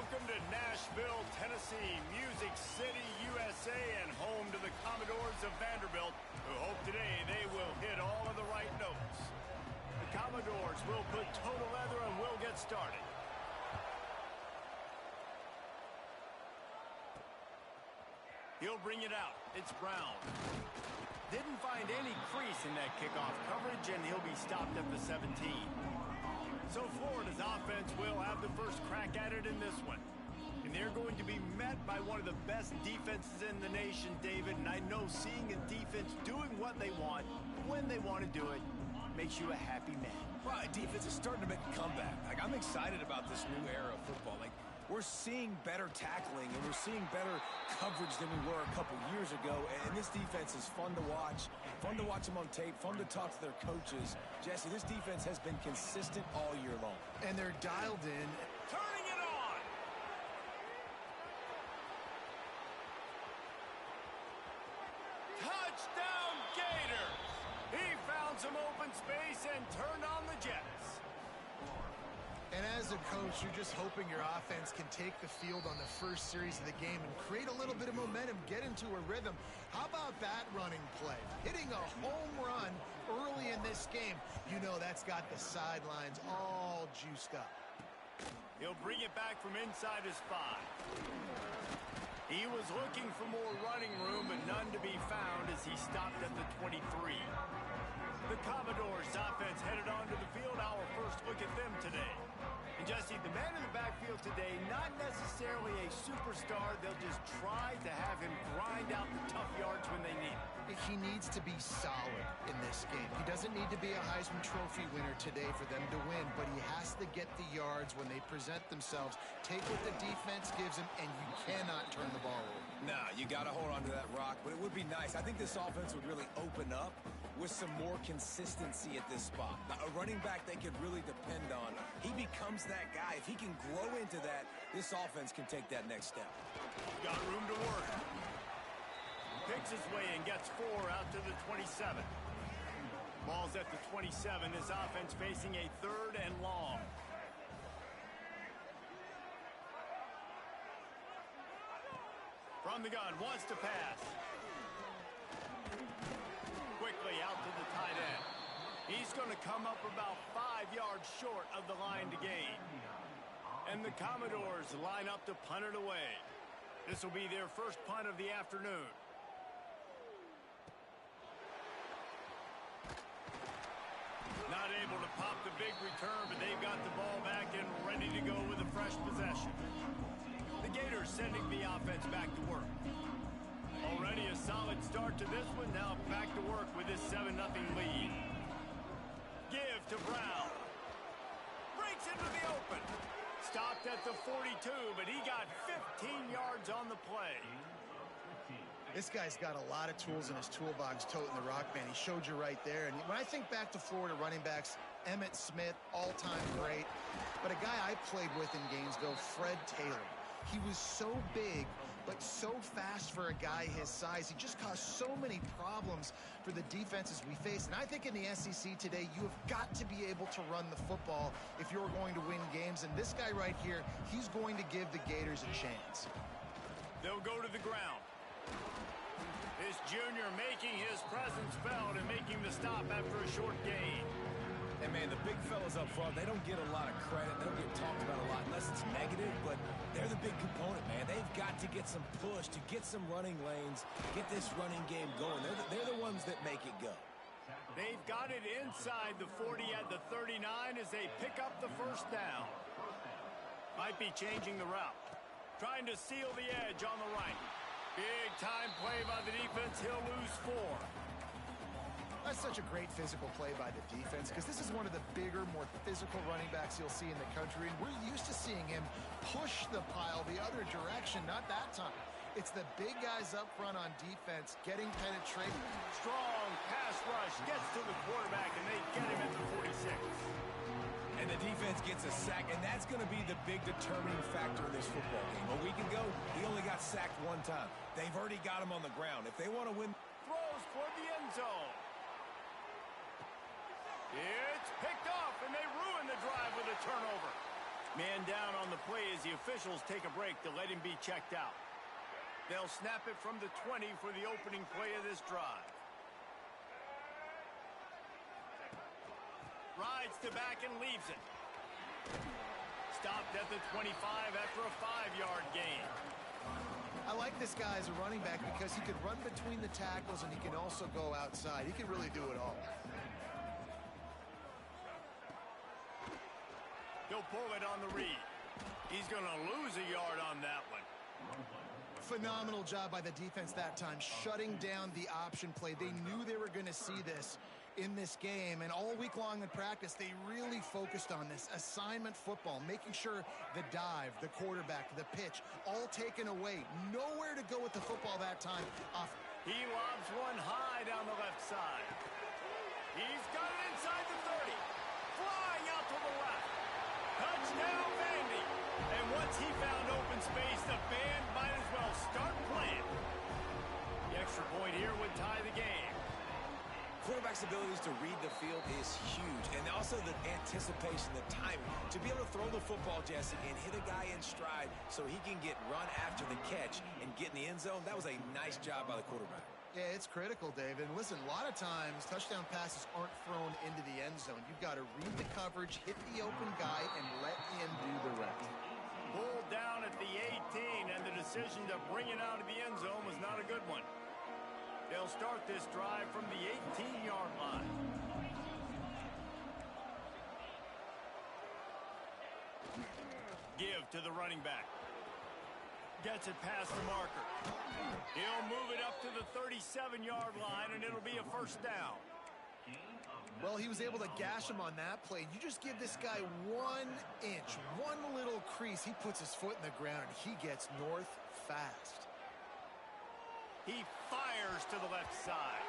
Welcome to Nashville, Tennessee, Music City, USA, and home to the Commodores of Vanderbilt, who hope today they will hit all of the right notes. The Commodores will put toe to leather and will get started. He'll bring it out. It's Brown. Didn't find any crease in that kickoff coverage, and he'll be stopped at the 17. So Florida's offense will have the first crack at it in this one. And they're going to be met by one of the best defenses in the nation, David. And I know seeing a defense doing what they want, when they want to do it, makes you a happy man. Well, defense is starting to make a comeback. Like, I'm excited about this new era of football. Like, we're seeing better tackling and we're seeing better coverage than we were a couple years ago. And this defense is fun to watch them on tape, fun to talk to their coaches. Jesse, this defense has been consistent all year long. And they're dialed in. Turning it on! Touchdown Gators! He found some open space and turned on the Jets. And as a coach, you're just hoping your offense can take the field on the first series of the game and create a little bit of momentum, get into a rhythm. How about that running play? Hitting a home run early in this game. You know that's got the sidelines all juiced up. He'll bring it back from inside his 5. He was looking for more running room, but none to be found as he stopped at the 23. The Commodores offense headed onto the field. Our first look at them today. And Jesse, the man in the backfield today, not necessarily a superstar. They'll just try to have him grind out the tough yards when they need it. He needs to be solid in this game. He doesn't need to be a Heisman Trophy winner today for them to win, but he has to get the yards when they present themselves. Take what the defense gives him, and you cannot turn the ball over. Nah, you got to hold on to that rock, but it would be nice. I think this offense would really open up with some more consistency at this spot. Now, a running back they could really depend on. He becomes that guy. If he can grow into that, this offense can take that next step. Got room to work. Picks his way and gets 4 out to the 27. Ball's at the 27. This offense facing a 3rd and long. From the gun, wants to pass. Quickly out to the tight end. He's going to come up about 5 yards short of the line to gain. And the Commodores line up to punt it away. This will be their first punt of the afternoon. Not able to pop the big return, but they've got the ball back and ready to go with a fresh possession. The Gators sending the offense back to work. Already a solid start to this one. Now back to work with this 7-0 lead. Give to Brown. Breaks into the open. Stopped at the 42, but he got 15 yards on the play. This guy's got a lot of tools in his toolbox toting the rock, man. He showed you right there. And when I think back to Florida running backs, Emmitt Smith, all-time great. But a guy I played with in Gainesville, Fred Taylor. He was so big, but so fast for a guy his size. He just caused so many problems for the defenses we face. And I think in the SEC today, you have got to be able to run the football if you're going to win games. And this guy right here, he's going to give the Gators a chance. They'll go to the ground. This junior making his presence felt and making the stop after a short gain. And, man, the big fellas up front, they don't get a lot of credit. They don't get talked about a lot unless it's negative, but they're the big component, man. They've got to get some push, to get some running lanes, get this running game going. They're the ones that make it go. They've got it inside the 40 at the 39 as they pick up the first down. Might be changing the route. Trying to seal the edge on the right. Big time play by the defense. He'll lose 4. That's such a great physical play by the defense because this is one of the bigger, more physical running backs you'll see in the country. And we're used to seeing him push the pile the other direction, not that time. It's the big guys up front on defense getting penetration. Strong pass rush gets to the quarterback, and they get him at the 46. And the defense gets a sack, and that's going to be the big determining factor in this football game. A week ago, he only got sacked 1 time. They've already got him on the ground. If they want to win... Throws toward the end zone. It's picked off, and they ruin the drive with a turnover. Man down on the play as the officials take a break to let him be checked out. They'll snap it from the 20 for the opening play of this drive. Rides to back and leaves it. Stopped at the 25 after a 5-yard gain. I like this guy as a running back because he could run between the tackles and he can also go outside. He can really do it all. He'll pull it on the read. He's going to lose a yard on that one. Phenomenal job by the defense that time, shutting down the option play. They knew they were going to see this in this game, and all week long in practice, they really focused on this assignment football, making sure the dive, the quarterback, the pitch, all taken away. Nowhere to go with the football that time. He lobs one high down the left side. He's got it inside the 30. Flying out to the left. Touchdown, Vandy. And once he found open space, the band might as well start playing. The extra point here would tie the game. Quarterback's abilities to read the field is huge, and also the anticipation, the timing. To be able to throw the football, Jesse, and hit a guy in stride so he can get run after the catch and get in the end zone, that was a nice job by the quarterback. Yeah, it's critical, David. And listen, a lot of times, touchdown passes aren't thrown into the end zone. You've got to read the coverage, hit the open guy, and let him do the rest. Pulled down at the 18, and the decision to bring it out of the end zone was not a good one. They'll start this drive from the 18-yard line. Give to the running back. Gets it past the marker. He'll move it up to the 37-yard line, and it'll be a first down. Well, he was able to gash him on that play. You just give this guy 1 inch, one little crease. He puts his foot in the ground, and he gets north fast. He fires to the left side.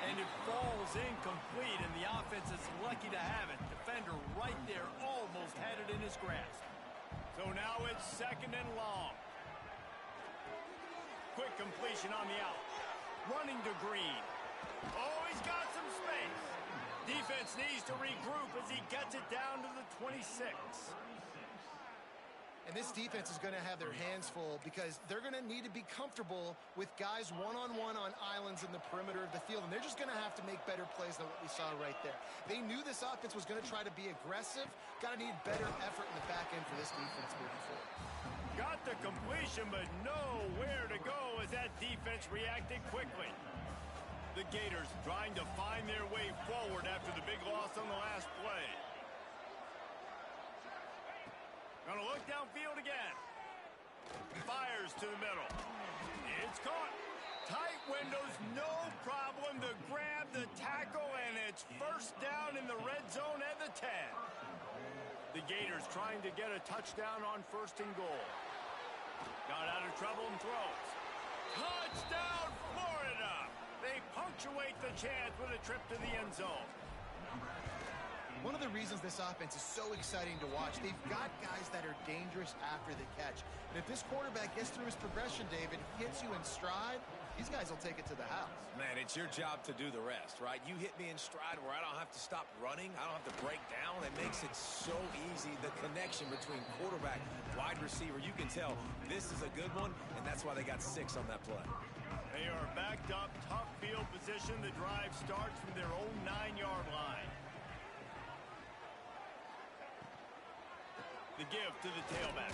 And it falls incomplete, and the offense is lucky to have it. Defender right there almost had it in his grasp. So now it's 2nd and long. Quick completion on the out. Running to Green. Oh, he's got some space. Defense needs to regroup as he gets it down to the 26. And this defense is going to have their hands full because they're going to need to be comfortable with guys one-on-one on islands in the perimeter of the field. And they're just going to have to make better plays than what we saw right there. They knew this offense was going to try to be aggressive. Got to need better effort in the back end for this defense moving forward. Got the completion, but nowhere to go as that defense reacted quickly. The Gators trying to find their way forward after the big loss on the last play. Gonna look downfield again. Fires to the middle. It's caught. Tight windows, no problem to grab the tackle, and it's first down in the red zone at the 10. The Gators trying to get a touchdown on 1st and goal. Got out of trouble and throws. Touchdown, Florida! They punctuate the chance with a trip to the end zone. One of the reasons this offense is so exciting to watch, they've got guys that are dangerous after the catch. And if this quarterback gets through his progression, David, hits you in stride, these guys will take it to the house. Man, it's your job to do the rest, right? You hit me in stride where I don't have to stop running. I don't have to break down. It makes it so easy. The connection between quarterback, wide receiver, you can tell this is a good one, and that's why they got 6 on that play. They are backed up, tough field position. The drive starts from their own 9-yard line. The give to the tailback.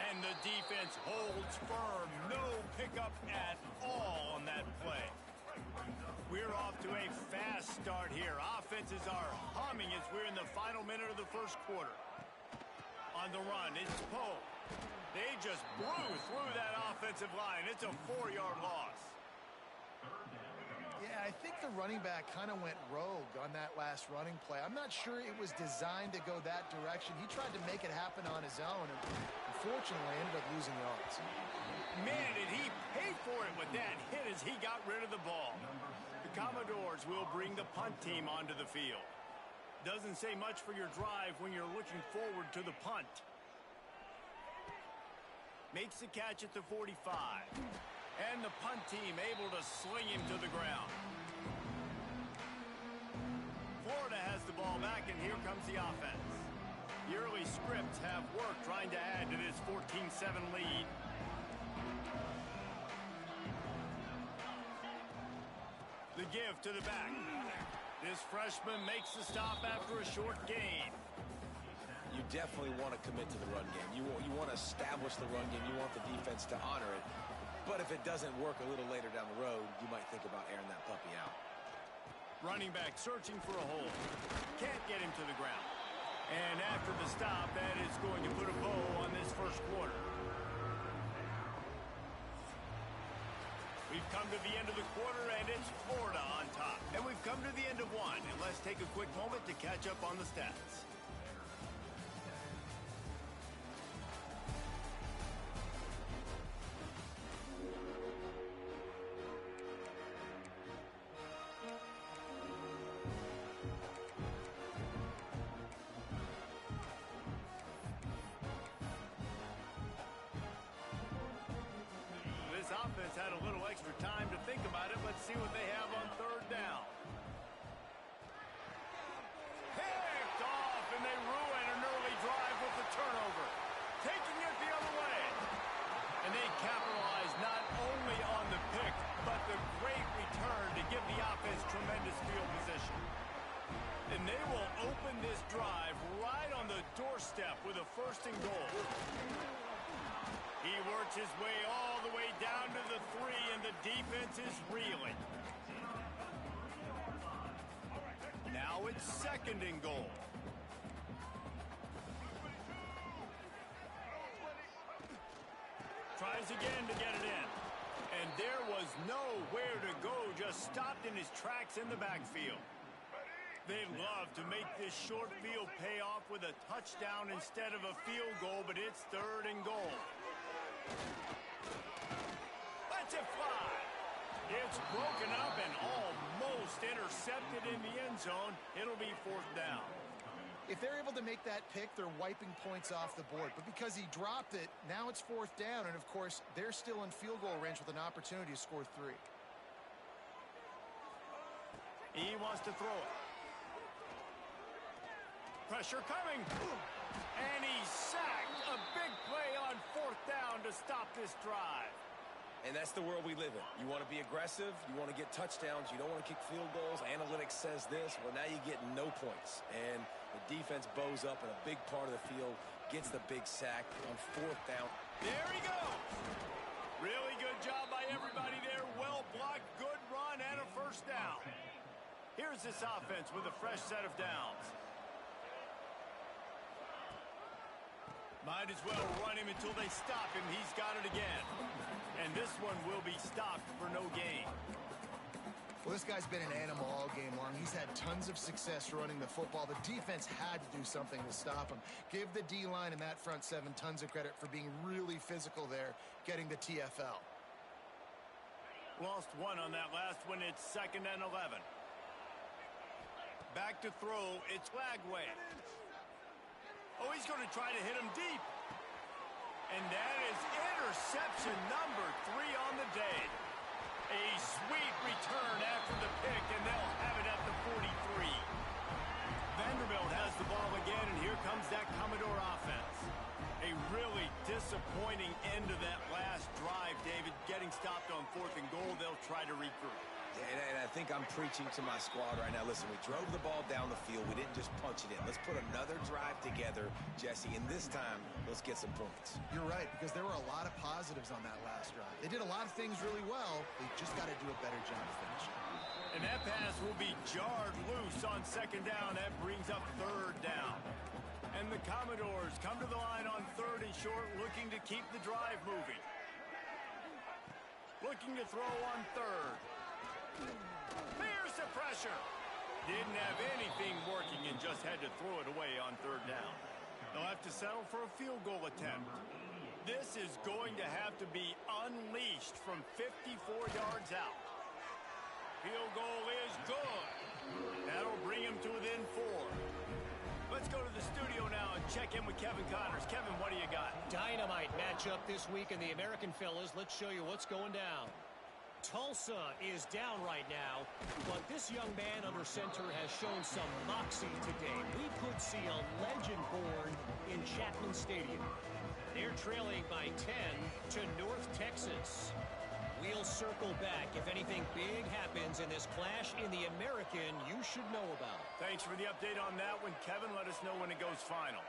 And the defense holds firm. No pickup at all on that play. We're off to a fast start here. Offenses are humming as we're in the final minute of the first quarter. On the run, it's Poe. They just blew through that offensive line. It's a 4-yard loss. Yeah, I think the running back kind of went rogue on that last running play. I'm not sure it was designed to go that direction. He tried to make it happen on his own, and unfortunately ended up losing yards. Man, did he pay for it with that hit as he got rid of the ball. The Commodores will bring the punt team onto the field. Doesn't say much for your drive when you're looking forward to the punt. Makes the catch at the 45. And the punt team able to sling him to the ground. Florida has the ball back, and here comes the offense. The early scripts have worked trying to add to this 14-7 lead. The give to the back. This freshman makes the stop after a short gain. You definitely want to commit to the run game. You want to establish the run game. You want the defense to honor it. But if it doesn't work a little later down the road, you might think about airing that puppy out. Running back searching for a hole. Can't get him to the ground. And after the stop, that is going to put a bow on this first quarter. We've come to the end of the quarter, and it's Florida on top. And we've come to the end of one. And let's take a quick moment to catch up on the stats. Offense had a little extra time to think about it. Let's see what they have on third down. Picked off, and they ruin an early drive with the turnover. Taking it the other way. And they capitalize not only on the pick, but the great return to give the offense tremendous field position. And they will open this drive right on the doorstep with a 1st and goal. He works his way all the way down to the 3, and the defense is reeling. Now it's 2nd and goal. Tries again to get it in. And there was nowhere to go, just stopped in his tracks in the backfield. They'd love to make this short field pay off with a touchdown instead of a field goal, but it's 3rd and goal. Lets it fly. It's broken up and almost intercepted in the end zone. It'll be 4th down. If they're able to make that pick, they're wiping points off the board. But because he dropped it, now it's 4th down. And, of course, they're still in field goal range with an opportunity to score 3. He wants to throw it. Pressure coming. And he's sacked. A big play on 4th down to stop this drive. And that's the world we live in. You want to be aggressive. You want to get touchdowns. You don't want to kick field goals. Analytics says this. Well, now you get no points. And the defense bows up, and a big part of the field gets the big sack on 4th down. There he goes. Really good job by everybody there. Well blocked, good run, and a 1st down. Here's this offense with a fresh set of downs. Might as well run him until they stop him. He's got it again. And this one will be stopped for no gain. Well, this guy's been an animal all game long. He's had tons of success running the football. The defense had to do something to stop him. Give the D-line and that front 7 tons of credit for being really physical there, getting the TFL. Lost 1 on that last one. It's 2nd and 11. Back to throw. It's Lagway. Oh, he's going to try to hit him deep. And that is interception number 3 on the day. A sweet return after the pick, and they'll have it at the 43. Vanderbilt has the ball again, and here comes that Commodore offense. A really disappointing end of that last drive, David. Getting stopped on 4th and goal, they'll try to regroup. And I think I'm preaching to my squad right now. Listen, we drove the ball down the field. We didn't just punch it in. Let's put another drive together, Jesse, and this time, let's get some points. You're right, because there were a lot of positives on that last drive. They did a lot of things really well. They just got to do a better job of finishing. And that pass will be jarred loose on 2nd down. That brings up 3rd down. And the Commodores come to the line on 3rd and short, looking to keep the drive moving. Looking to throw on 3rd. Here's the pressure. Didn't have anything working and just had to throw it away on 3rd down. They'll have to settle for a field goal attempt. This is going to have to be unleashed from 54 yards out. Field goal is good. That'll bring him to within 4. Let's go to the studio now and check in with Kevin Connors. Kevin, what do you got? Dynamite matchup this week in the American Fellas. Let's show you what's going down. Tulsa is down right now, but this young man under center has shown some moxie today. We could see a legend born in Chapman Stadium. They're trailing by 10 to North Texas. We'll circle back if anything big happens in this clash in the American you should know about. Thanks for the update on that one, Kevin. Let us know when it goes final.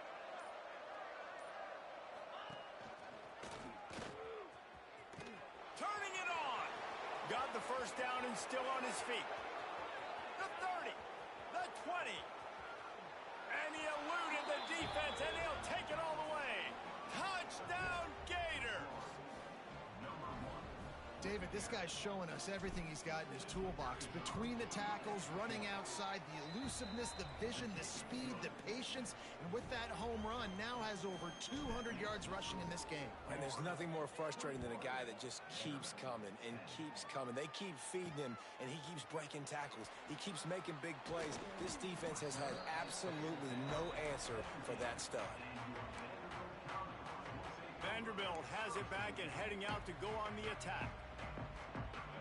Turning it on. Got the first down and still on his feet. The 30. The 20. And he eluded the defense, and he'll take it all the way. Touchdown, Gators. David, this guy's showing us everything he's got in his toolbox. Between the tackles, running outside, the elusiveness, the vision, the speed, the patience, and with that home run, now has over 200 yards rushing in this game. And there's nothing more frustrating than a guy that just keeps coming and keeps coming. They keep feeding him, and he keeps breaking tackles. He keeps making big plays. This defense has had absolutely no answer for that stud. Vanderbilt has it back and heading out to go on the attack.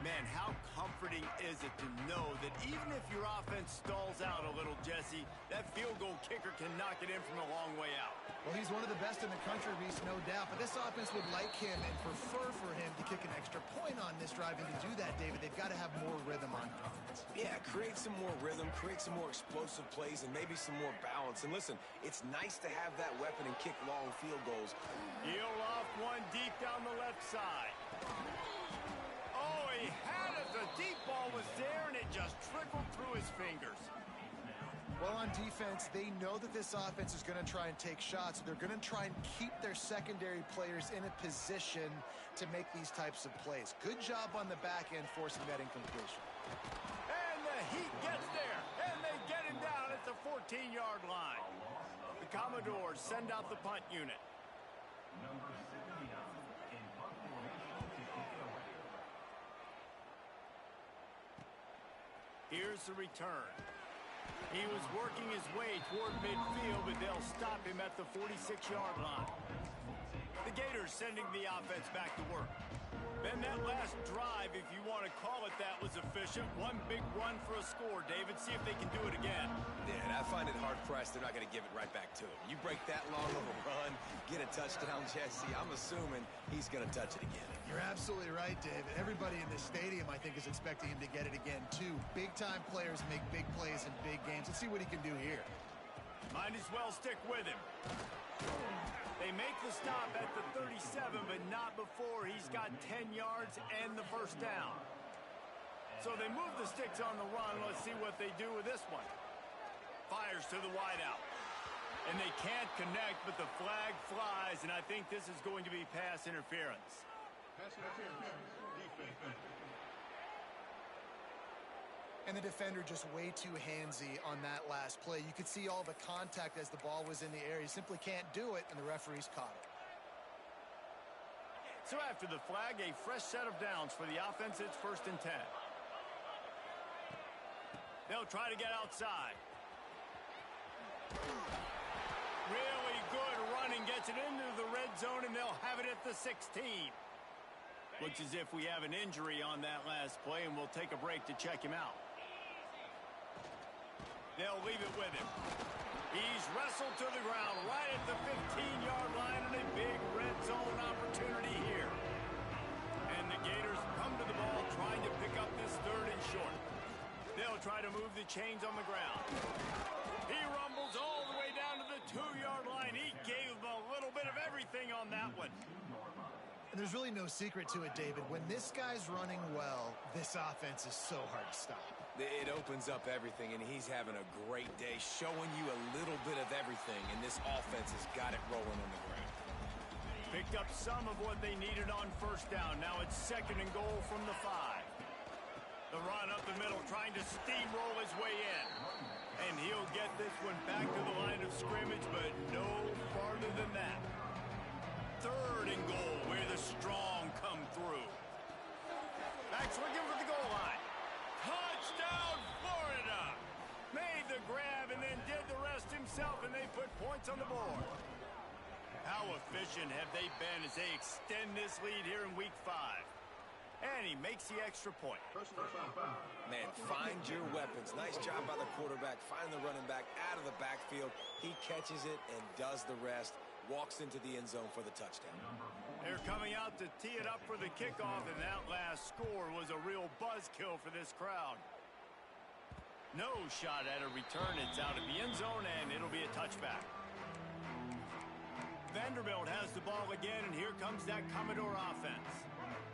Man, how comforting is it to know that even if your offense stalls out a little, Jesse, that field goal kicker can knock it in from a long way out. Well, he's one of the best in the country, Reese, no doubt. But this offense would like him and prefer for him to kick an extra point on this drive. And to do that, David, they've got to have more rhythm on defense. Yeah, create some more rhythm, create some more explosive plays, and maybe some more balance. And listen, it's nice to have that weapon and kick long field goals. He'll off one deep down the left side. Oh, he had it. The deep ball was there, and it just trickled through his fingers. Well, on defense, they know that this offense is going to try and take shots. They're going to try and keep their secondary players in a position to make these types of plays. Good job on the back end forcing that incompletion. And the Heat gets there, and they get him down at the 14-yard line. The Commodores send out the punt unit. Here's the return. He was working his way toward midfield, but they'll stop him at the 46-yard line. The Gators sending the offense back to work. Then that last drive, if you want to call it that, was efficient. One big run for a score, David. See if they can do it again. Yeah, and I find it hard-pressed they're not going to give it right back to him. You break that long of a run, get a touchdown, Jesse, I'm assuming he's going to touch it again. You're absolutely right, David. Everybody in this stadium, I think, is expecting him to get it again, too. Big-time players make big plays in big games. Let's see what he can do here. Might as well stick with him. They make the stop at the 37, but not before he's got 10 yards and the first down. So they move the sticks on the run. Let's see what they do with this one. Fires to the wideout. And they can't connect, but the flag flies, and I think this is going to be pass interference. Pass interference. Defense. And the defender just way too handsy on that last play. You could see all the contact as the ball was in the air. He simply can't do it, and the referees caught it. So after the flag, a fresh set of downs for the offense. It's 1st and 10. They'll try to get outside. Really good running. Gets it into the red zone, and they'll have it at the 16. Looks as if we have an injury on that last play, and we'll take a break to check him out. They'll leave it with him. He's wrestled to the ground right at the 15-yard line, and a big red zone opportunity here. And the Gators come to the ball trying to pick up this 3rd and short. They'll try to move the chains on the ground. He rumbles all the way down to the 2-yard line. He gave them a little bit of everything on that one. And there's really no secret to it, David. When this guy's running well, this offense is so hard to stop. It opens up everything, and he's having a great day, showing you a little bit of everything, and this offense has got it rolling on the ground. Picked up some of what they needed on 1st down. Now it's 2nd and goal from the 5. The run up the middle, trying to steamroll his way in. And he'll get this one back to the line of scrimmage, but no farther than that. 3rd and goal, where the strong come through. Back swinging for the goal line. Touchdown, Florida! Made the grab and then did the rest himself, and they put points on the board. How efficient have they been as they extend this lead here in Week 5? And he makes the extra point. Personal foul. Man, find your weapons. Nice job by the quarterback. Find the running back out of the backfield. He catches it and does the rest. Walks into the end zone for the touchdown. They're coming out to tee it up for the kickoff, and that last score was a real buzzkill for this crowd. No shot at a return. It's out of the end zone, and it'll be a touchback. Vanderbilt has the ball again, and here comes that Commodore offense.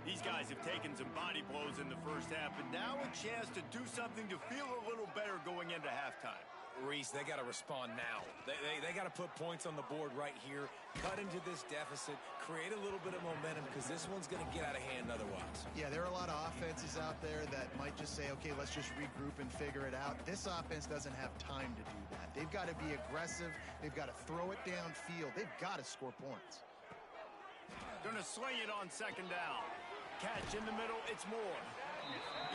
These guys have taken some body blows in the first half, but now a chance to do something to feel a little better going into halftime. Reese, they got to respond now. They got to put points on the board right here, cut into this deficit, create a little bit of momentum, because this one's going to get out of hand otherwise. Yeah, there are a lot of offenses out there that might just say, okay, let's just regroup and figure it out. This offense doesn't have time to do that. They've got to be aggressive. They've got to throw it downfield. They've got to score points. Gonna sling it on second down. Catch in the middle, it's more.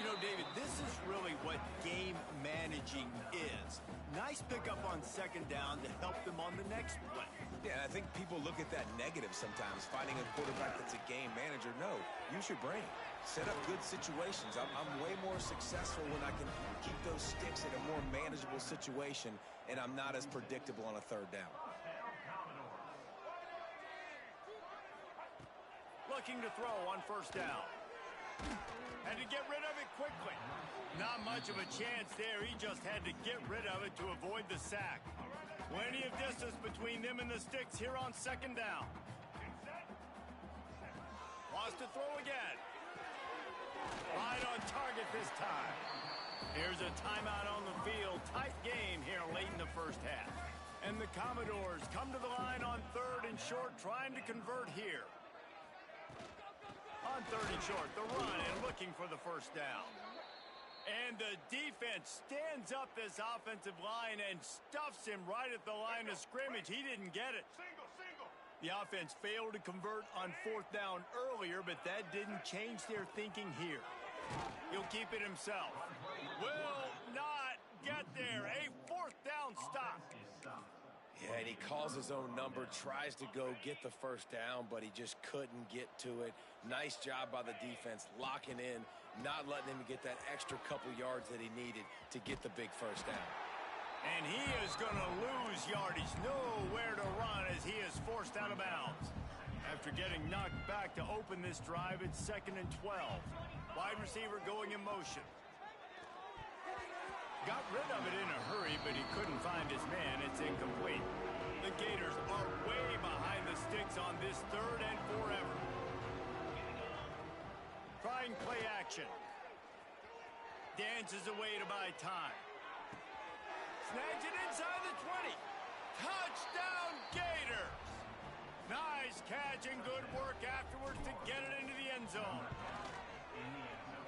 You know, David, this is really what game managing is. Nice pickup on second down to help them on the next play. Yeah, I think people look at that negative sometimes, finding a quarterback that's a game manager. No, use your brain. Set up good situations. I'm way more successful when I can keep those sticks in a more manageable situation, and I'm not as predictable on a third down. Looking to throw on first down. Had to get rid of it quickly. Not much of a chance there. He just had to get rid of it to avoid the sack. Plenty of distance between them and the sticks here on second down. Wants to throw again. Right on target this time. Here's a timeout on the field. Tight game here late in the first half. And the Commodores come to the line on third and short, trying to convert here. On third and short, the run and looking for the first down. And the defense stands up this offensive line and stuffs him right at the line of scrimmage. He didn't get it. The offense failed to convert on fourth down earlier, but that didn't change their thinking here. He'll keep it himself. Will not get there. A fourth down stop. Yeah, and he calls his own number, tries to go get the first down, but he just couldn't get to it. Nice job by the defense, locking in, not letting him get that extra couple yards that he needed to get the big first down. And he is going to lose yardage, nowhere to run as he is forced out of bounds. After getting knocked back to open this drive, it's 2nd and 12. Wide receiver going in motion. Got rid of it in a hurry, but he couldn't find his man. It's incomplete. The Gators are way behind the sticks on this third and forever. Trying play action. Dances away to buy time. Snags it inside the 20. Touchdown Gators! Nice catch and good work afterwards to get it into the end zone.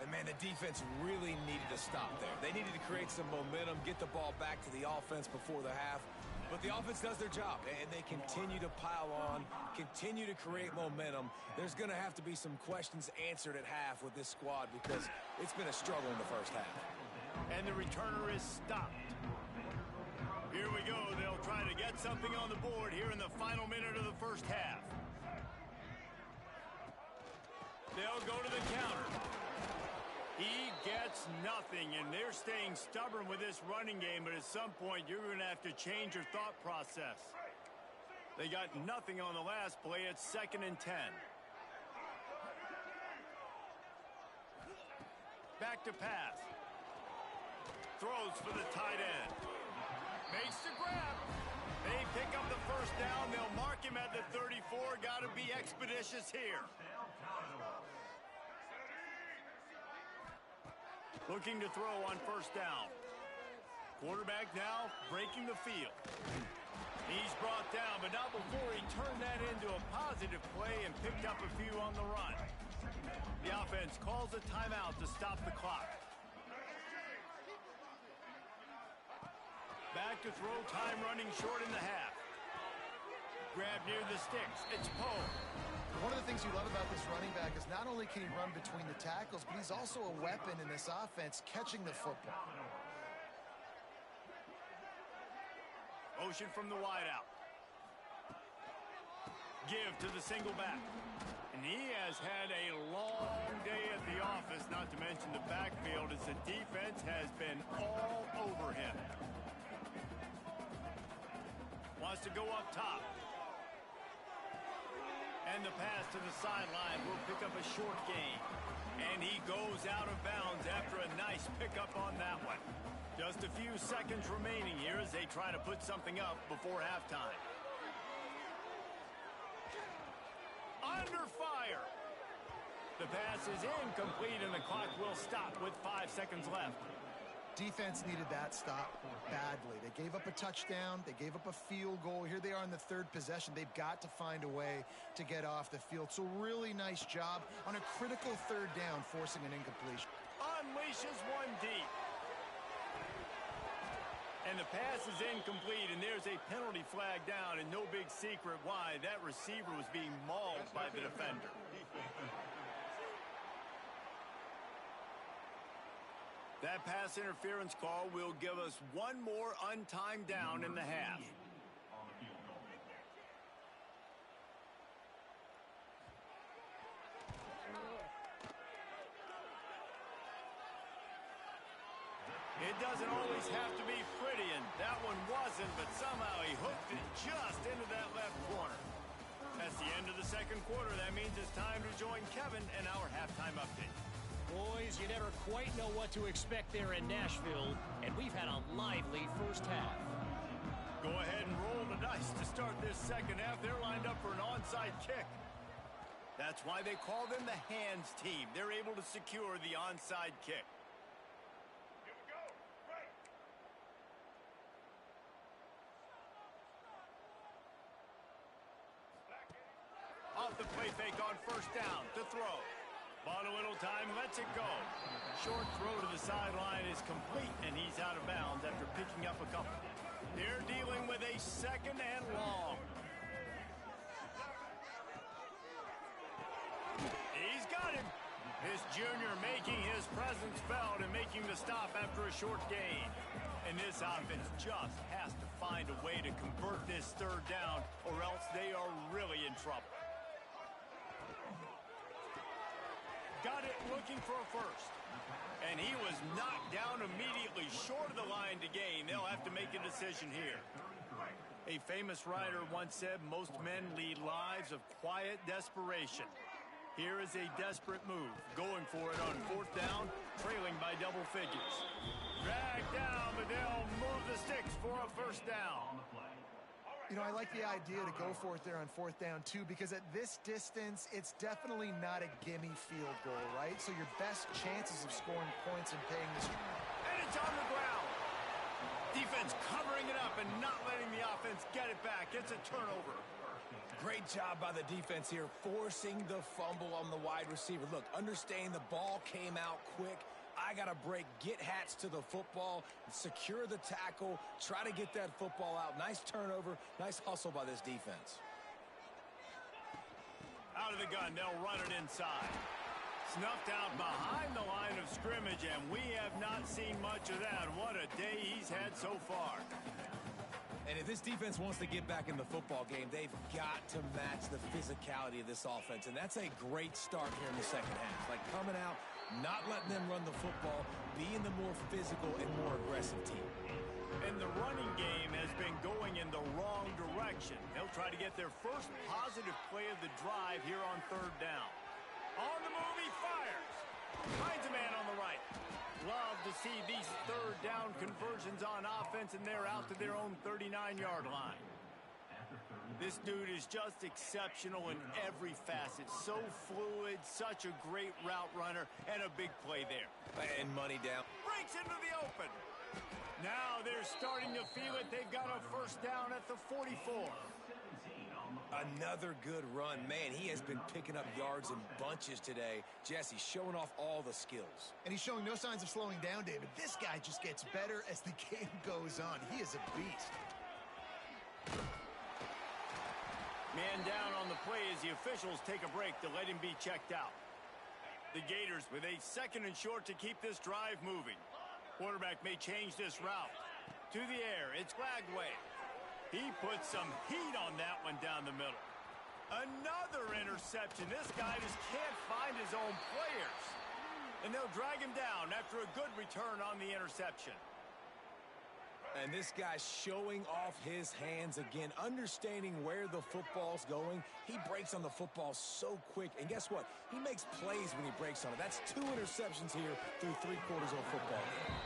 And, man, the defense really needed to stop there. They needed to create some momentum, get the ball back to the offense before the half. But the offense does their job, and they continue to pile on, continue to create momentum. There's going to have to be some questions answered at half with this squad because it's been a struggle in the first half. And the returner is stopped. Here we go. They'll try to get something on the board here in the final minute of the first half. They'll go to the counter. He gets nothing, and they're staying stubborn with this running game, but at some point, you're going to have to change your thought process. They got nothing on the last play. It's 2nd and 10. Back to pass. Throws for the tight end. Makes the grab. They pick up the first down. They'll mark him at the 34. Got to be expeditious here. Looking to throw on first down. Quarterback now breaking the field. He's brought down, but not before he turned that into a positive play and picked up a few on the run. The offense calls a timeout to stop the clock. Back to throw, time running short in the half. Grab near the sticks. It's Poe. One of the things you love about this running back is not only can he run between the tackles, but he's also a weapon in this offense, catching the football. Motion from the wideout. Give to the single back. And he has had a long day at the office, not to mention the backfield, as the defense has been all over him. Wants to go up top. And the pass to the sideline will pick up a short gain. And he goes out of bounds after a nice pickup on that one. Just a few seconds remaining here as they try to put something up before halftime. Under fire. The pass is incomplete and the clock will stop with 5 seconds left. Defense needed that stop badly. They gave up a touchdown. They gave up a field goal. Here they are in the third possession. They've got to find a way to get off the field. So really nice job on a critical third down, forcing an incompletion. Unleashes one deep. And the pass is incomplete, and there's a penalty flag down, and no big secret why. That receiver was being mauled by the defender. That pass interference call will give us one more untimed down in the half. It doesn't always have to be pretty, and that one wasn't, but somehow he hooked it just into that left corner. That's the end of the second quarter. That means it's time to join Kevin in our halftime update. Boys, you never quite know what to expect there in Nashville, and we've had a lively first half. Go ahead and roll the dice to start this second half. They're lined up for an onside kick. That's why they call them the hands team. They're able to secure the onside kick. Here we go. Right. Off the play fake on first down to throw. Bought a little time, lets it go. Short throw to the sideline is complete, and he's out of bounds after picking up a couple. They're dealing with a second and long. He's got him. This junior making his presence felt and making the stop after a short gain. And this offense just has to find a way to convert this third down, or else they are really in trouble. Got it looking for a first. And he was knocked down immediately short of the line to gain. They'll have to make a decision here. A famous writer once said most men lead lives of quiet desperation. Here is a desperate move. Going for it on fourth down, trailing by double figures. Dragged down, but they'll move the sticks for a first down. You know, I like the idea to go for it there on fourth down, too, because at this distance, it's definitely not a gimme field goal, right? So your best chances of scoring points and paying this. And it's on the ground. Defense covering it up and not letting the offense get it back. It's a turnover. Great job by the defense here, forcing the fumble on the wide receiver. Look, understand the ball came out quick. I got to break, get hats to the football, secure the tackle, try to get that football out. Nice turnover, nice hustle by this defense. Out of the gun, they'll run it inside. Snuffed out behind the line of scrimmage, and we have not seen much of that. What a day he's had so far. And if this defense wants to get back in the football game, they've got to match the physicality of this offense. And that's a great start here in the second half. Like coming out, not letting them run the football, being the more physical and more aggressive team. And the running game has been going in the wrong direction. They'll try to get their first positive play of the drive here on third down. On the move, he fires. Finds a man on the right. Love to see these third down conversions on offense, and they're out to their own 39-yard line. This dude is just exceptional in every facet. So fluid, such a great route runner, and a big play there. And money down. Breaks into the open. Now they're starting to feel it. They've got a first down at the 44. Another good run. Man, he has been picking up yards in bunches today. Jesse showing off all the skills. And he's showing no signs of slowing down, David. This guy just gets better as the game goes on. He is a beast. Man down on the play as the officials take a break to let him be checked out. The Gators with a second and short to keep this drive moving. Quarterback may change this route. To the air, it's Lagway. He put some heat on that one down the middle. Another interception. This guy just can't find his own players. And they'll drag him down after a good return on the interception. And this guy's showing off his hands again, understanding where the football's going. He breaks on the football so quick. And guess what? He makes plays when he breaks on it. That's 2 interceptions here through 3 quarters of a football game.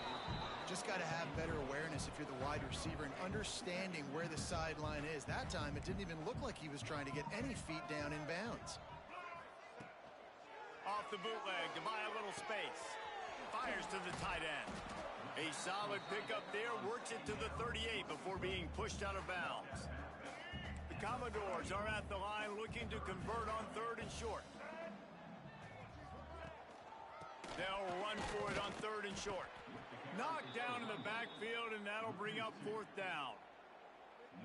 Just got to have better awareness if you're the wide receiver and understanding where the sideline is. That time, it didn't even look like he was trying to get any feet down in bounds. Off the bootleg to buy a little space. Fires to the tight end. A solid pickup there, works it to the 38 before being pushed out of bounds. The Commodores are at the line looking to convert on 3rd and short. They'll run for it on 3rd and short. Knocked down in the backfield, and that'll bring up 4th down.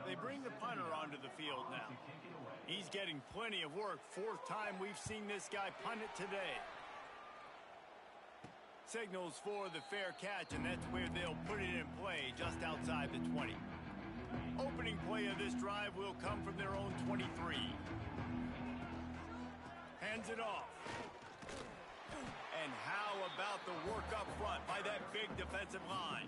They bring the punter onto the field now. He's getting plenty of work. 4th time we've seen this guy punt it today. Signals for the fair catch, and that's where they'll put it in play, just outside the 20. Opening play of this drive will come from their own 23. Hands it off. And how about the work up front by that big defensive line?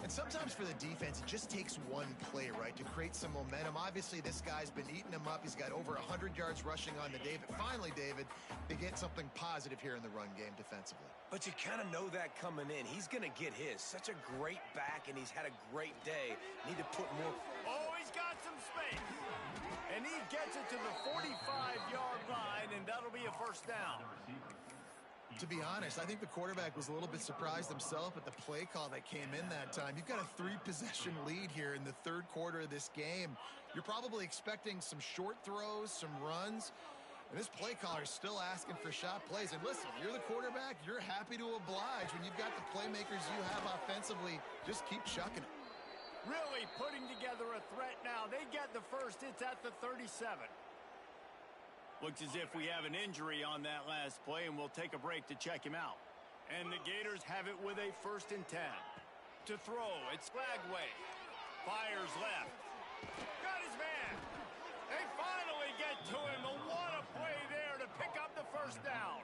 And sometimes for the defense, it just takes one play, right, to create some momentum. Obviously, this guy's been eating him up. He's got over 100 yards rushing on the day. But finally, David, they get something positive here in the run game defensively. But you kind of know that coming in. He's going to get his. Such a great back, and he's had a great day. Need to put more. Oh, he's got some space. And he gets it to the 45-yard line, and that'll be a 1st down. To be honest, I think the quarterback was a little bit surprised himself at the play call that came in that time. You've got a 3-possession lead here in the 3rd quarter of this game. You're probably expecting some short throws, some runs. And this play caller is still asking for shot plays. And listen, you're the quarterback. You're happy to oblige. When you've got the playmakers you have offensively, just keep chucking it. Really putting together a threat now. They get the 1st. It's at the 37. Looks as if we have an injury on that last play, and we'll take a break to check him out. And the Gators have it with a 1st and 10. To throw, it's Lagway. Fires left. Got his man. They finally get to him. What a play there to pick up the 1st down.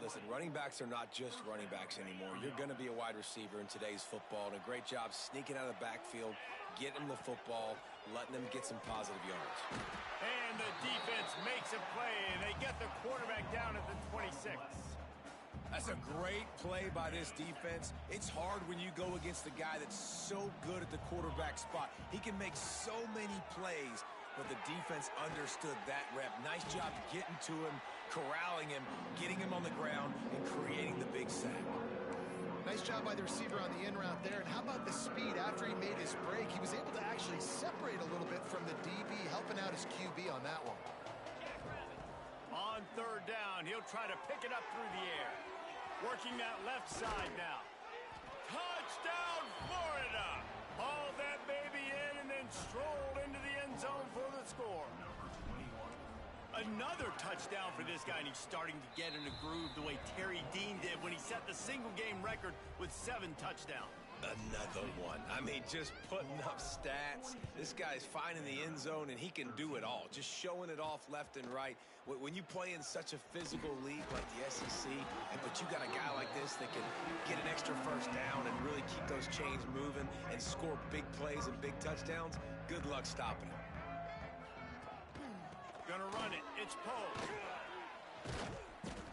Listen, running backs are not just running backs anymore. You're going to be a wide receiver in today's football, and a great job sneaking out of the backfield, getting the football, letting them get some positive yards. And the defense makes a play, and they get the quarterback down at the 26. That's a great play by this defense. It's hard when you go against a guy that's so good at the quarterback spot. He can make so many plays, but the defense understood that rep. Nice job getting to him, corralling him, getting him on the ground, and creating the big sack. Nice job by the receiver on the in route there. And how about the speed after he made his break? He was able to actually separate a little bit from the DB, helping out his QB on that one. On 3rd down, he'll try to pick it up through the air. Working that left side now. Touchdown, Florida! Hauled that baby in and then strolled into the end zone for the score. Another touchdown for this guy, and he's starting to get in a groove the way Terry Dean did when he set the single-game record with 7 touchdowns. Another one. I mean, just putting up stats. This guy's finding the end zone, and he can do it all. Just showing it off left and right. When you play in such a physical league like the SEC, but you got a guy like this that can get an extra 1st down and really keep those chains moving and score big plays and big touchdowns, good luck stopping him. Gonna run it. It's Poe.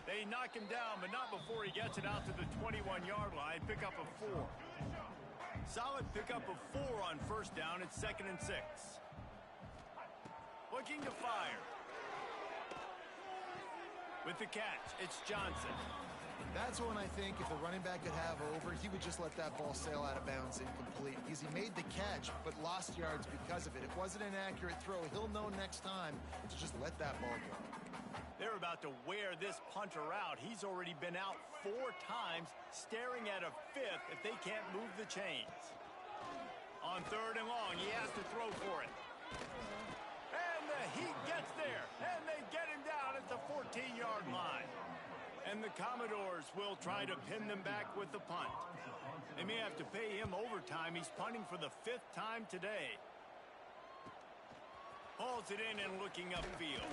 They knock him down, but not before he gets it out to the 21-yard line. Pick up a 4. Solid pickup of 4 on 1st down. It's 2nd and 6. Looking to fire. With the catch, it's Johnson. That's one I think if the running back could have over, he would just let that ball sail out of bounds incomplete because he made the catch but lost yards because of it. It wasn't an accurate throw. He'll know next time to just let that ball go. They're about to wear this punter out. He's already been out 4 times, staring at a 5th if they can't move the chains. On 3rd and long, he has to throw for it. And the Heat gets there, and they get him down at the 14-yard line. And the Commodores will try to pin them back with the punt. They may have to pay him overtime. He's punting for the 5th time today. Hauls it in and looking upfield.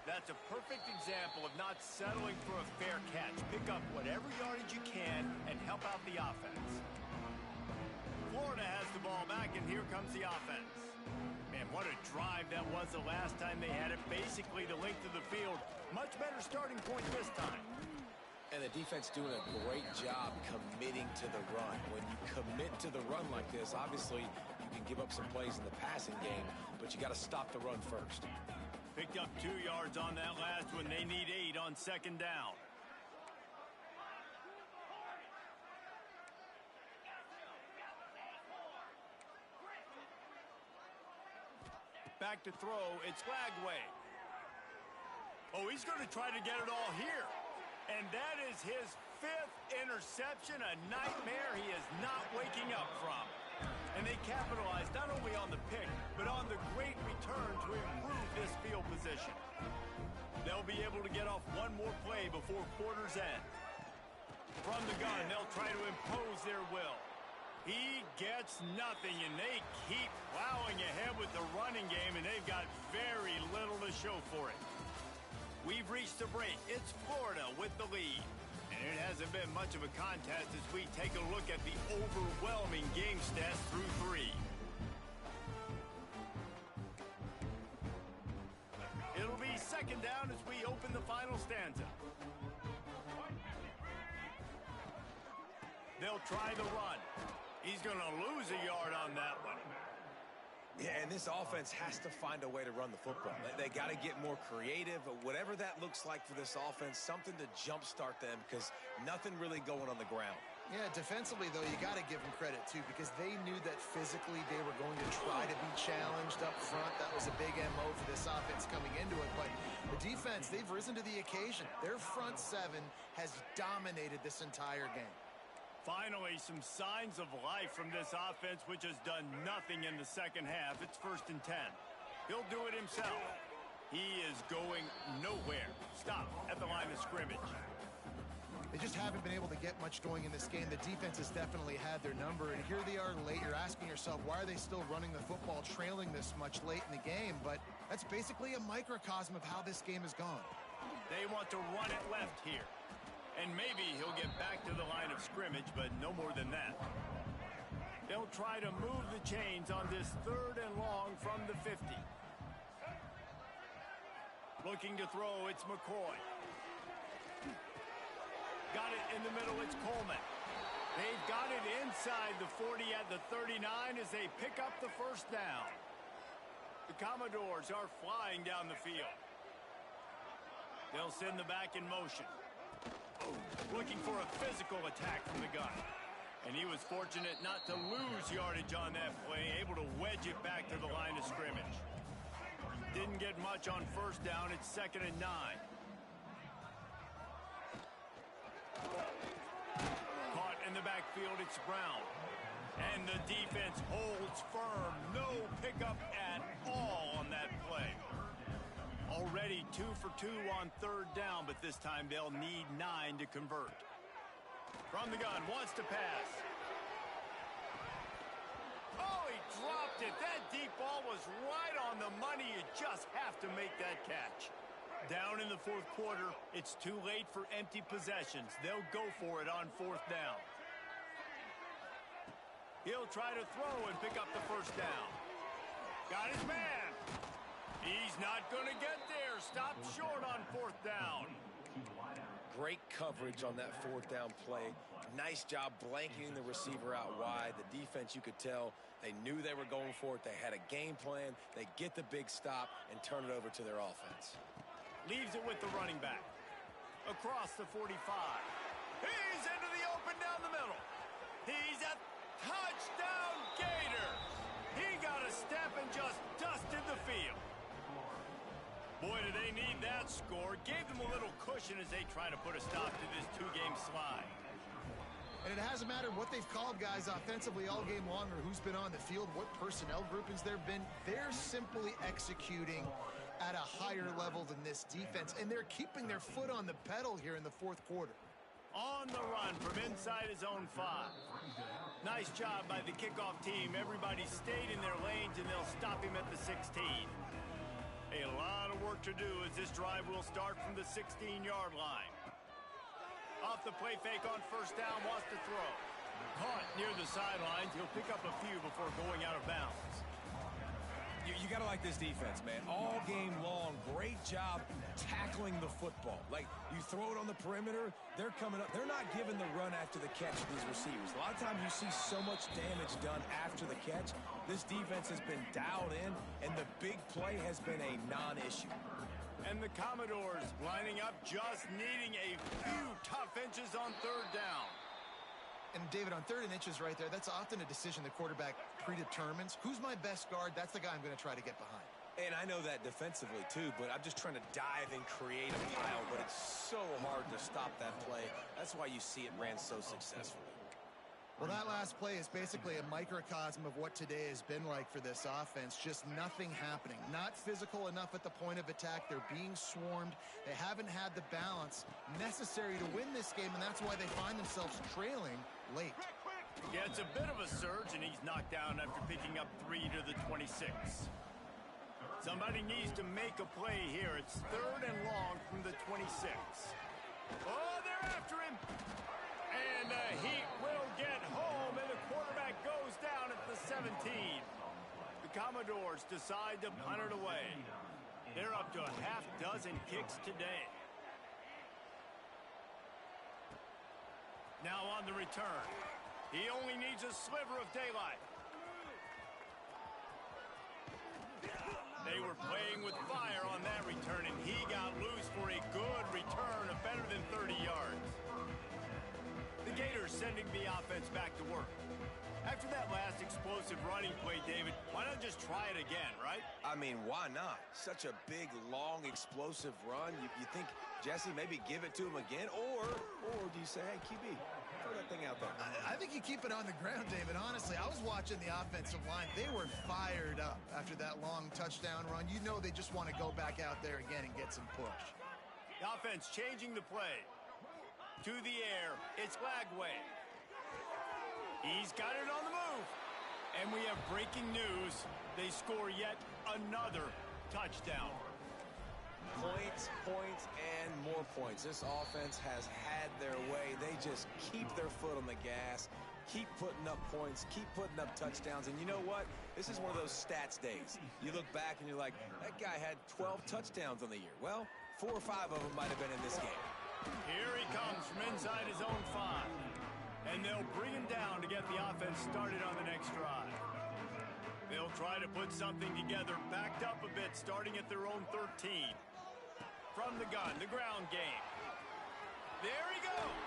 That's a perfect example of not settling for a fair catch. Pick up whatever yardage you can and help out the offense. Florida has the ball back, and here comes the offense. Man, what a drive that was the last time they had it. Basically the length of the field. Much better starting point this time. And the defense doing a great job committing to the run. When you commit to the run like this, obviously you can give up some plays in the passing game, but you got to stop the run first. Picked up 2 yards on that last one. They need 8 on second down. Back to throw. It's Lagway. Oh, he's going to try to get it all here. And that is his 5th interception, a nightmare he is not waking up from. And they capitalized not only on the pick, but on the great return to improve this field position. They'll be able to get off one more play before quarter's end. From the gun, they'll try to impose their will. He gets nothing, and they keep plowing ahead with the running game, and they've got very little to show for it. We've reached the break. It's Florida with the lead. And it hasn't been much of a contest as we take a look at the overwhelming game stats through 3. It'll be second down as we open the final stanza. They'll try the run. He's going to lose a yard on that one. Yeah, and this offense has to find a way to run the football. They got to get more creative, whatever that looks like for this offense, something to jumpstart them because nothing really going on the ground. Yeah, defensively, though, you got to give them credit, too, because they knew that physically they were going to try to be challenged up front. That was a big MO for this offense coming into it. But the defense, they've risen to the occasion. Their front 7 has dominated this entire game. Finally, some signs of life from this offense, which has done nothing in the second half. It's 1st and 10. He'll do it himself. He is going nowhere. Stop at the line of scrimmage. They just haven't been able to get much going in this game. The defense has definitely had their number, and here they are late. You're asking yourself, why are they still running the football, trailing this much late in the game? But that's basically a microcosm of how this game has gone. They want to run it left here. And maybe he'll get back to the line of scrimmage, but no more than that. They'll try to move the chains on this 3rd and long from the 50. Looking to throw, it's McCoy. Got it in the middle, it's Coleman. They've got it inside the 40 at the 39 as they pick up the 1st down. The Commodores are flying down the field. They'll send the back in motion. Looking for a physical attack from the gun. And he was fortunate not to lose yardage on that play, able to wedge it back to the line of scrimmage. Didn't get much on 1st down. It's 2nd and 9. Caught in the backfield, it's Brown. And the defense holds firm. No pickup at all on that play. Already 2 for 2 on 3rd down, but this time they'll need 9 to convert. From the gun, wants to pass. Oh, he dropped it. That deep ball was right on the money. You just have to make that catch. Down in the 4th quarter, it's too late for empty possessions. They'll go for it on 4th down. He'll try to throw and pick up the 1st down. Got his man. He's not going to get there. Stop short on 4th down. Great coverage on that 4th down play. Nice job blanketing the receiver out wide. The defense, you could tell, they knew they were going for it. They had a game plan. They get the big stop and turn it over to their offense. Leaves it with the running back. Across the 45. He's into the open down the middle. He's a touchdown Gator. He got a step and just dusted the field. Boy, do they need that score. Gave them a little cushion as they try to put a stop to this 2-game slide. And it hasn't mattered what they've called guys offensively all game long or who's been on the field, what personnel groupings there have been. They're simply executing at a higher level than this defense, and they're keeping their foot on the pedal here in the 4th quarter. On the run from inside his own 5. Nice job by the kickoff team. Everybody stayed in their lanes, and they'll stop him at the 16. A lot of work to do as this drive will start from the 16-yard line. Off the play fake on first down, wants to throw. Caught near the sidelines. He'll pick up a few before going out of bounds. You got to like this defense, man. All game long, great job tackling the football. Like, you throw it on the perimeter, they're coming up. They're not giving the run after the catch to these receivers. A lot of times you see so much damage done after the catch. This defense has been dialed in, and the big play has been a non-issue. And the Commodores lining up, just needing a few tough inches on third down. And David, on 3rd and inches right there, that's often a decision the quarterback predetermines. Who's my best guard? That's the guy I'm going to try to get behind. And I know that defensively, too, but I'm just trying to dive and create a pile, but it's so hard to stop that play. That's why you see it ran so successfully. Well, that last play is basically a microcosm of what today has been like for this offense. Just nothing happening. Not physical enough at the point of attack. They're being swarmed. They haven't had the balance necessary to win this game, and that's why they find themselves trailing late. Gets a bit of a surge, and he's knocked down after picking up 3 to the 26. Somebody needs to make a play here. It's 3rd and long from the 26. Oh, they're after him. And he will get home, and the quarterback goes down at the 17. The Commodores decide to punt it away. They're up to a half dozen kicks today. Now on the return. He only needs a sliver of daylight. They were playing with fire on that return, and he got loose for a good return of better than 30 yards. The Gators sending the offense back to work. After that last explosive running play, David, why not just try it again, right? I mean, why not? Such a big, long, explosive run. You think, Jesse, maybe give it to him again? Or do you say, hey, QB, throw that thing out there? I think you keep it on the ground, David. Honestly, I was watching the offensive line. They were fired up after that long touchdown run. You know they just want to go back out there again and get some push. The offense changing the play. To the air, it's Lagway. He's got it on the move. And we have breaking news. They score yet another touchdown. Points, and more points. This offense has had their way. They just keep their foot on the gas, keep putting up points, keep putting up touchdowns. And you know what? This is one of those stats days. You look back and you're like, that guy had 12 touchdowns on the year. Well, 4 or 5 of them might have been in this game. Here he comes from inside his own 5. And they'll bring him down to get the offense started on the next drive. They'll try to put something together, backed up a bit, starting at their own 13. From the gun, the ground game. There he goes.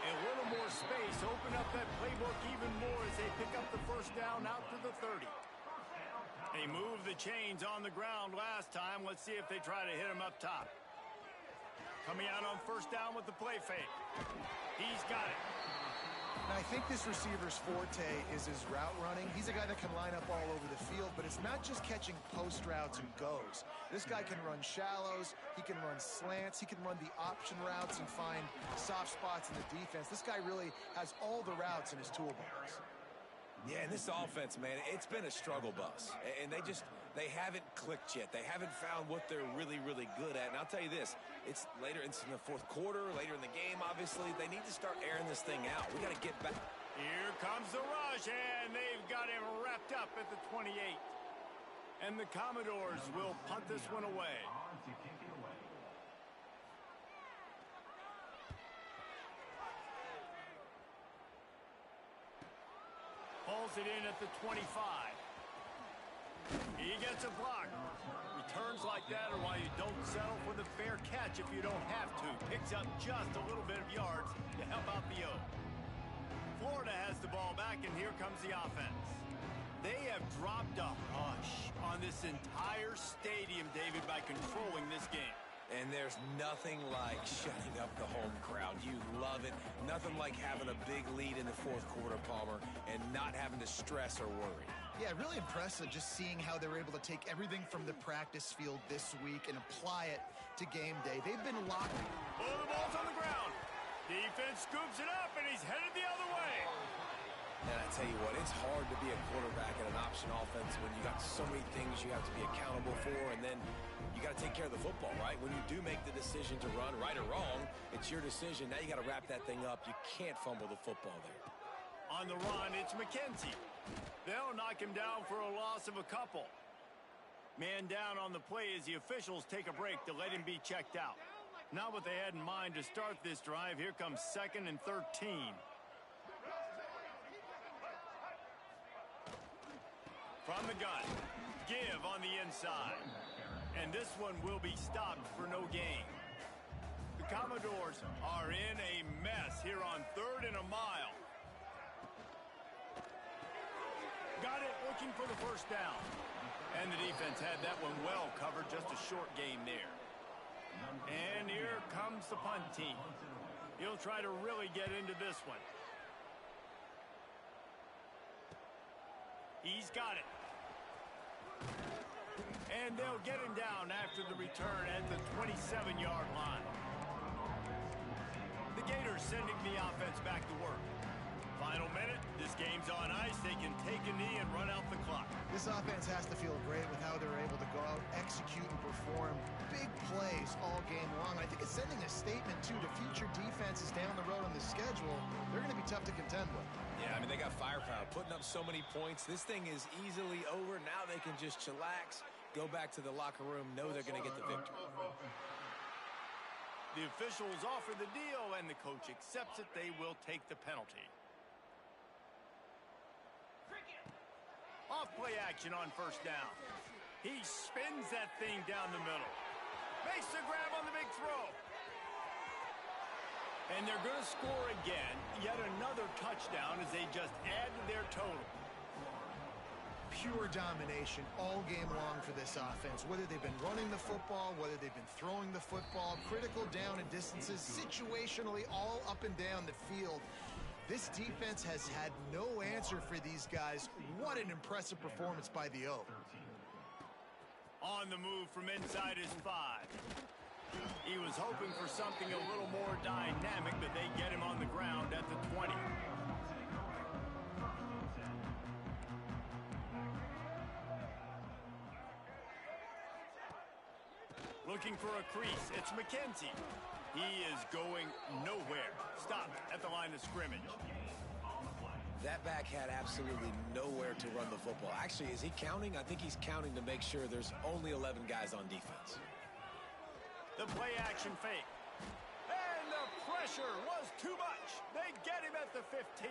A little more space, open up that playbook even more as they pick up the first down out to the 30. They moved the chains on the ground last time. Let's see if they try to hit him up top. Coming out on first down with the play fake. He's got it. And I think this receiver's forte is his route running. He's a guy that can line up all over the field, but it's not just catching post routes and goes. This guy can run shallows, he can run slants, he can run the option routes and find soft spots in the defense. This guy really has all the routes in his toolbox. Yeah, and this offense, man, it's been a struggle bus. And they haven't clicked yet. They haven't found what they're really, really good at. And I'll tell you this, it's in the 4th quarter, later in the game, obviously. They need to start airing this thing out. We got to get back. Here comes the rush, and they've got him wrapped up at the 28. And the Commodores will punt this one away. Pulls it in at the 25. He gets a block. Returns like that are why you don't settle for the fair catch if you don't have to. Picks up just a little bit of yards to help out the O. Florida has the ball back, and here comes the offense. They have dropped a hush on this entire stadium, David, by controlling this game. And there's nothing like shutting up the home crowd. You love it. Nothing like having a big lead in the 4th quarter, Palmer, and not having to stress or worry. Yeah, really impressive just seeing how they're able to take everything from the practice field this week and apply it to game day. They've been locked. Oh, the ball's on the ground. Defense scoops it up, and he's headed the other way. And I tell you what, it's hard to be a quarterback in an option offense when you got so many things you have to be accountable for, and then you got to take care of the football, right? When you do make the decision to run, right or wrong, it's your decision. Now you got to wrap that thing up. You can't fumble the football there. On the run, it's McKenzie. They'll knock him down for a loss of a couple. Man down on the play as the officials take a break to let him be checked out. Not what they had in mind to start this drive. Here comes 2nd and 13. From the gun, give on the inside. And this one will be stopped for no gain. The Commodores are in a mess here on 3rd and a mile. Got it, looking for the first down. And the defense had that one well covered, just a short gain there. And here comes the punt team. He'll try to really get into this one. He's got it. And they'll get him down after the return at the 27-yard line. The Gators sending the offense back to work. Final minute, this game's on ice. They can take a knee and run out the clock. This offense has to feel great with how they're able to go out, execute, and perform big plays all game long. I think it's sending a statement, too, to future defenses down the road on the schedule. They're going to be tough to contend with. Yeah, I mean, they got firepower, putting up so many points. This thing is easily over. Now they can just chillax, go back to the locker room, know they're going to get the victory. The officials offer the deal, and the coach accepts it. They will take the penalty. Off play action on first down. He spins that thing down the middle. Makes the grab on the big throw. And they're going to score again. Yet another touchdown as they just add to their total. Pure domination all game long for this offense. Whether they've been running the football, whether they've been throwing the football, critical down and distances, situationally all up and down the field. This defense has had no answer for these guys. What an impressive performance by the O. On the move from inside his 5. He was hoping for something a little more dynamic, but they get him on the ground at the 20. Looking for a crease, it's McKenzie. He is going nowhere. Stopped at the line of scrimmage. That back had absolutely nowhere to run the football. Actually, is he counting? I think he's counting to make sure there's only 11 guys on defense. The play action fake. And the pressure was too much. They get him at the 15.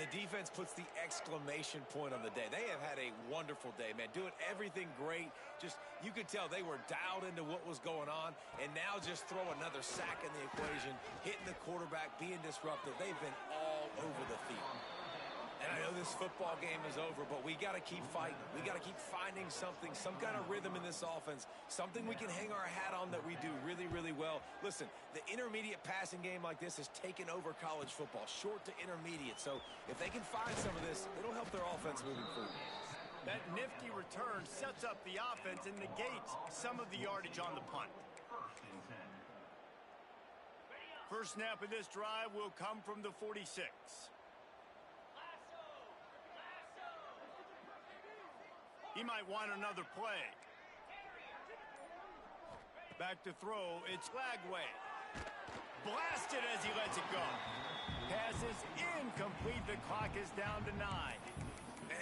The defense puts the exclamation point on the day. They have had a wonderful day, man. Doing everything great. Just, you could tell they were dialed into what was going on. And now just throw another sack in the equation, hitting the quarterback, being disruptive. They've been all over the field. And I know this football game is over, but we got to keep fighting. We got to keep finding something, some kind of rhythm in this offense, something we can hang our hat on that we do really, really well. Listen, the intermediate passing game like this has taken over college football, short to intermediate. So if they can find some of this, it'll help their offense moving forward. That nifty return sets up the offense and negates some of the yardage on the punt. First snap of this drive will come from the 46. He might want another play. Back to throw, it's Lagway. Blasted as he lets it go. Pass is incomplete. The clock is down to 9.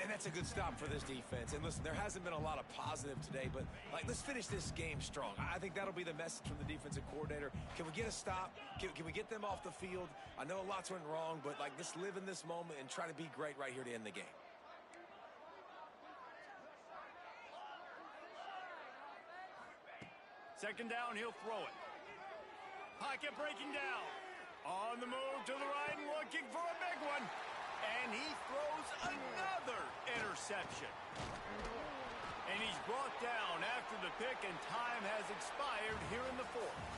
And that's a good stop for this defense. And listen, there hasn't been a lot of positive today, but let's finish this game strong. I think that'll be the message from the defensive coordinator. Can we get a stop? Can we get them off the field? I know lots went wrong, but let's live in this moment and try to be great right here to end the game. Second down, he'll throw it. Pocket breaking down. On the move to the right, looking for a big one. And he throws another interception. And he's brought down after the pick, and time has expired here in the 4th.